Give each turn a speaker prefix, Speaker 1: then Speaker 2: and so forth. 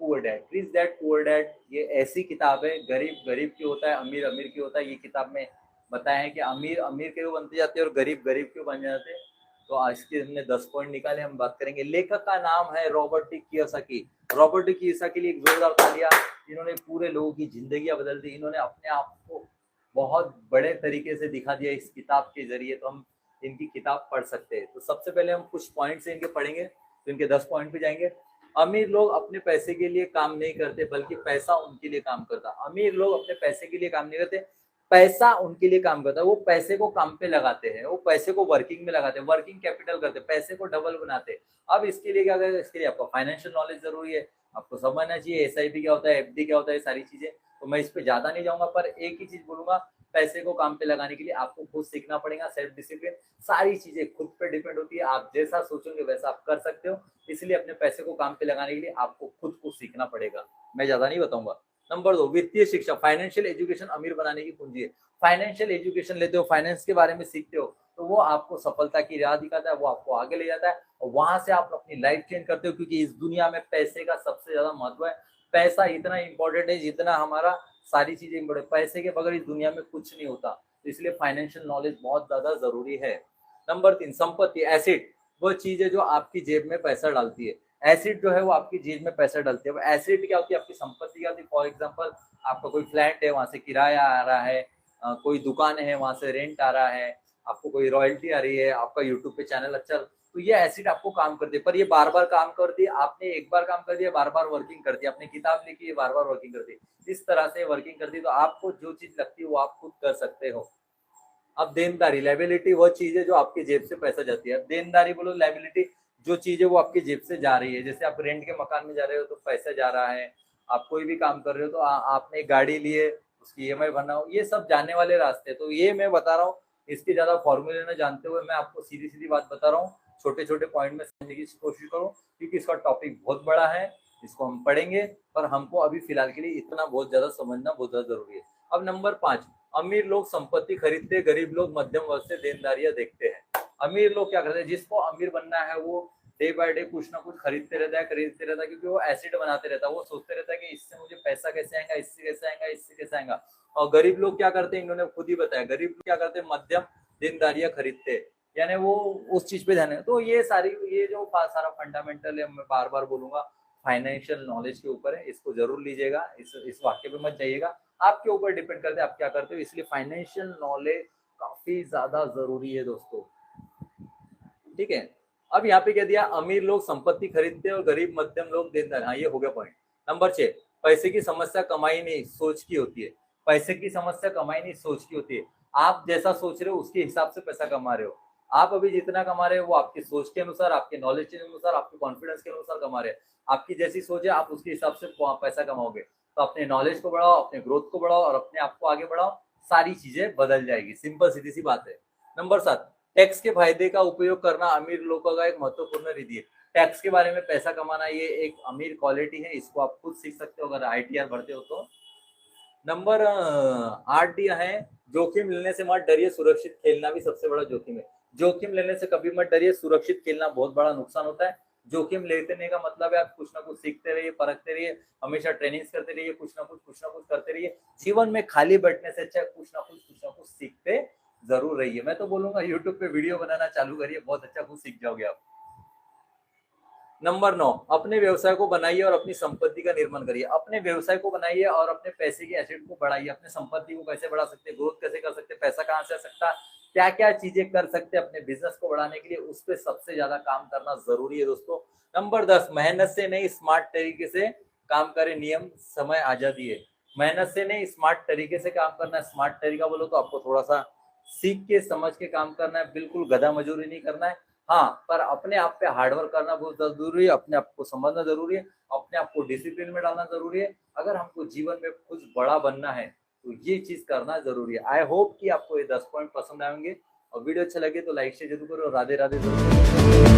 Speaker 1: Poor dad, rich dad poor dad, ये ऐसी किताब है, गरीब गरीब क्यों होता है, अमीर अमीर क्यों होता है। ये किताब में बताया है कि अमीर अमीर क्यों बनते जाते हैं और गरीब गरीब क्यों बन जाते हैं। तो आज के हमने 10 पॉइंट निकाले, हम बात करेंगे। लेखक का नाम है Robert T Kiyosaki. Robert T Kiyosaki के लिए एक जोरदार तालियां। इन्होंने पूरे लोगों की जिंदगियां बदल दी। इन्होंने अपने आप को बहुत बड़े तरीके से दिखा दिया इस किताब के जरिए। तो हम इनकी किताब पढ़ सकते हैं। तो सबसे पहले हम कुछ पॉइंट्स इनके पढ़ेंगे, तो इनके 10 पॉइंट पे जाएंगे। अमीर लोग अपने पैसे के लिए काम नहीं करते, बल्कि पैसा उनके लिए काम करता। अमीर लोग अपने पैसे के लिए काम नहीं करते, पैसा उनके लिए काम करता है। वो पैसे को काम पे लगाते हैं, वो पैसे को वर्किंग में लगाते हैं, वर्किंग कैपिटल करते हैं, पैसे को डबल बनाते हैं। अब इसके लिए क्या करें, इसके लिए आपको फाइनेंशियल नॉलेज जरूरी है। आपको समझना चाहिए एसआईपी क्या होता है, एफडी क्या होता है, सारी चीजें। तो मैं इस पे ज्यादा नहीं जाऊंगा, पर एक ही चीज बोलूंगा, पैसे को काम पे लगाने के लिए आपको खुद सीखना पड़ेगा, सेल्फ डिसिप्लिन। सारी चीजें खुद पे डिपेंड होती है, आप जैसा सोचोगे वैसा आप कर सकते हो। इसलिए अपने पैसे को काम पे लगाने के लिए आपको खुद को सीखना पड़ेगा, मैं ज्यादा नहीं बताऊंगा। नंबर 2, वित्तीय शिक्षा, फाइनेंशियल एजुकेशन अमीर बनाने की कुंजी है। फाइनेंशियल एजुकेशन लेते हो, फाइनेंस के बारे में सीखते हो, तो वो आपको सफलता की राह दिखाता है, वो आपको आगे ले जाता है और वहां से आप अपनी लाइफ चेंज करते हो। क्योंकि इस दुनिया में पैसे का सबसे ज्यादा महत्व है। पैसा इतना इंपॉर्टेंट है जितना हमारा सारी चीजें इंपॉर्टेंट। पैसे के बगैर इस दुनिया में कुछ नहीं होता, तो इसलिए फाइनेंशियल नॉलेज बहुत ज्यादा जरूरी है। नंबर 3, संपत्ति, एसेट, वो चीज है जो आपकी जेब में पैसा डालती है। एसेट जो है वो आपकी जेब में पैसा डालती है। एसेट क्या होती है, आपकी संपत्ति क्या होती है। फॉर एग्जाम्पल, आपका कोई फ्लैट है, वहां से किराया आ रहा है, कोई दुकान है, वहां से रेंट आ रहा है, आपको कोई रॉयल्टी आ रही है, आपका यूट्यूब पे चैनल अच्छा, तो ये एसेट आपको काम करती है। पर ये बार बार काम करती है, आपने एक बार काम कर दिया, बार बार वर्किंग करती है। आपने किताब लिखी है, बार बार वर्किंग करती है, इस तरह से वर्किंग करती है। तो आपको जो चीज लगती है वो आप खुद कर सकते हो। अब देनदारी, लायबिलिटी, वो चीज है जो आपकी जेब से पैसा जाती है। अब देनदारी बोलो, लायबिलिटी, जो चीज है वो आपकी जेब से जा रही है। जैसे आप रेंट के मकान में जा रहे हो तो पैसा जा रहा है, आप कोई भी काम कर रहे हो तो आपने एक गाड़ी ली है, उसकी ईएमआई भरना हो, ये सब जाने वाले रास्ते। तो ये मैं बता रहा हूँ, इसके ज्यादा फॉर्मूले न जानते हुए मैं आपको सीधी सीधी बात बता रहा हूँ। छोटे छोटे पॉइंट में समझने की कोशिश करो, क्योंकि इसका टॉपिक बहुत बड़ा है, इसको हम पढ़ेंगे, पर हमको अभी फिलहाल के लिए इतना बहुत ज्यादा समझना बहुत ज्यादा जरूरी है। अब नंबर 5, अमीर लोग संपत्ति खरीदते, गरीब लोग मध्यम वर्ग से देनदारियां देखते हैं। अमीर लोग क्या करते हैं, जिसको अमीर बनना है वो डे बाय डे कुछ ना कुछ खरीदते रहता है, क्योंकि वो एसेट बनाते रहता है। वो सोचते रहता है कि इससे मुझे पैसा कैसे आएगा, इससे कैसे आएगा, इससे कैसे आएगा। और गरीब लोग क्या करते हैं, इन्होंने खुद ही बताया, गरीब लोग क्या करते हैं, मध्यम देनदारियां खरीदते हैं, यानी वो उस चीज पे ध्यान है। तो ये जो सारा फंडामेंटल है, मैं बार बार बोलूंगा, फाइनेंशियल नॉलेज के ऊपर है, इसको जरूर लीजिएगा। इस वाक्य पे मत जाइएगा, आपके ऊपर डिपेंड करते हैं आप क्या करते हो। इसलिए फाइनेंशियल नॉलेज काफी ज्यादा जरूरी है दोस्तों, ठीक है। अब यहाँ पे क्या दिया, अमीर लोग संपत्ति खरीदते हैं और गरीब मध्यम लोग देनदार। हाँ, ये हो गया पॉइंट। नंबर 6, पैसे की समस्या कमाई नहीं सोच की होती है। पैसे की समस्या कमाई नहीं सोच की होती है। आप जैसा सोच रहे हो उसके हिसाब से पैसा कमा रहे हो। आप अभी जितना कमा रहे हो वो आपकी सोच के अनुसार, आपके नॉलेज के अनुसार, आपके कॉन्फिडेंस के अनुसार कमा रहे हैं। आपकी जैसी सोच है आप उसके हिसाब से पैसा कमाओगे। तो अपने नॉलेज को बढ़ाओ, अपने ग्रोथ को बढ़ाओ और अपने आप को आगे बढ़ाओ, सारी चीजें बदल जाएगी। सिंपल सीधी सी बात है। नंबर 7, टैक्स के फायदे का उपयोग करना अमीर लोगों का एक महत्वपूर्ण विधि है। टैक्स के बारे में पैसा कमाना ये एक अमीर क्वालिटी है, इसको आप खुद सीख सकते हो अगर आईटीआर भरते हो तो। नंबर 8 दिया है, जोखिम लेने से मत डरिए, सुरक्षित खेलना भी सबसे बड़ा जोखिम है। जोखिम लेने से कभी मत डरिए, सुरक्षित खेलना बहुत बड़ा नुकसान होता है। जोखिम लेने का मतलब है आप कुछ ना कुछ सीखते रहिए, परखते रहिए, हमेशा ट्रेनिंग्स करते रहिए, कुछ ना कुछ करते रहिए। जीवन में खाली बैठने से अच्छा कुछ ना कुछ सीखते जरूर रहिए। मैं तो बोलूंगा यूट्यूब पे वीडियो बनाना चालू करिए, बहुत अच्छा कुछ सीख जाओगे आप। नंबर 9, अपने व्यवसाय को बनाइए और अपनी संपत्ति का निर्माण करिए। अपने व्यवसाय को बनाइए और अपने पैसे के एसेट को बढ़ाइए। अपने संपत्ति को कैसे बढ़ा सकते हैं, ग्रोथ कैसे कर सकते हैं, पैसा कहाँ से आ सकता है, क्या क्या चीजें कर सकते हैं अपने बिजनेस को बढ़ाने के लिए, उस पर सबसे ज्यादा काम करना जरूरी है दोस्तों। नंबर 10, मेहनत से नहीं स्मार्ट तरीके से काम करें, नियम समय आजादी है। मेहनत से नहीं स्मार्ट तरीके से काम करना है। स्मार्ट तरीका बोलो तो आपको थोड़ा सा सीख के समझ के काम करना है, बिल्कुल गधा मजूरी नहीं करना है। हाँ, पर अपने आप पे हार्डवर्क करना बहुत जरूरी है, अपने आप को समझना जरूरी है, अपने आप को डिसिप्लिन में डालना जरूरी है। अगर हमको जीवन में कुछ बड़ा बनना है तो ये चीज करना जरूरी है। आई होप कि आपको ये 10 पॉइंट पसंद आएंगे और वीडियो अच्छा लगे तो लाइक शेयर जरूर करो। राधे राधे दोस्तों।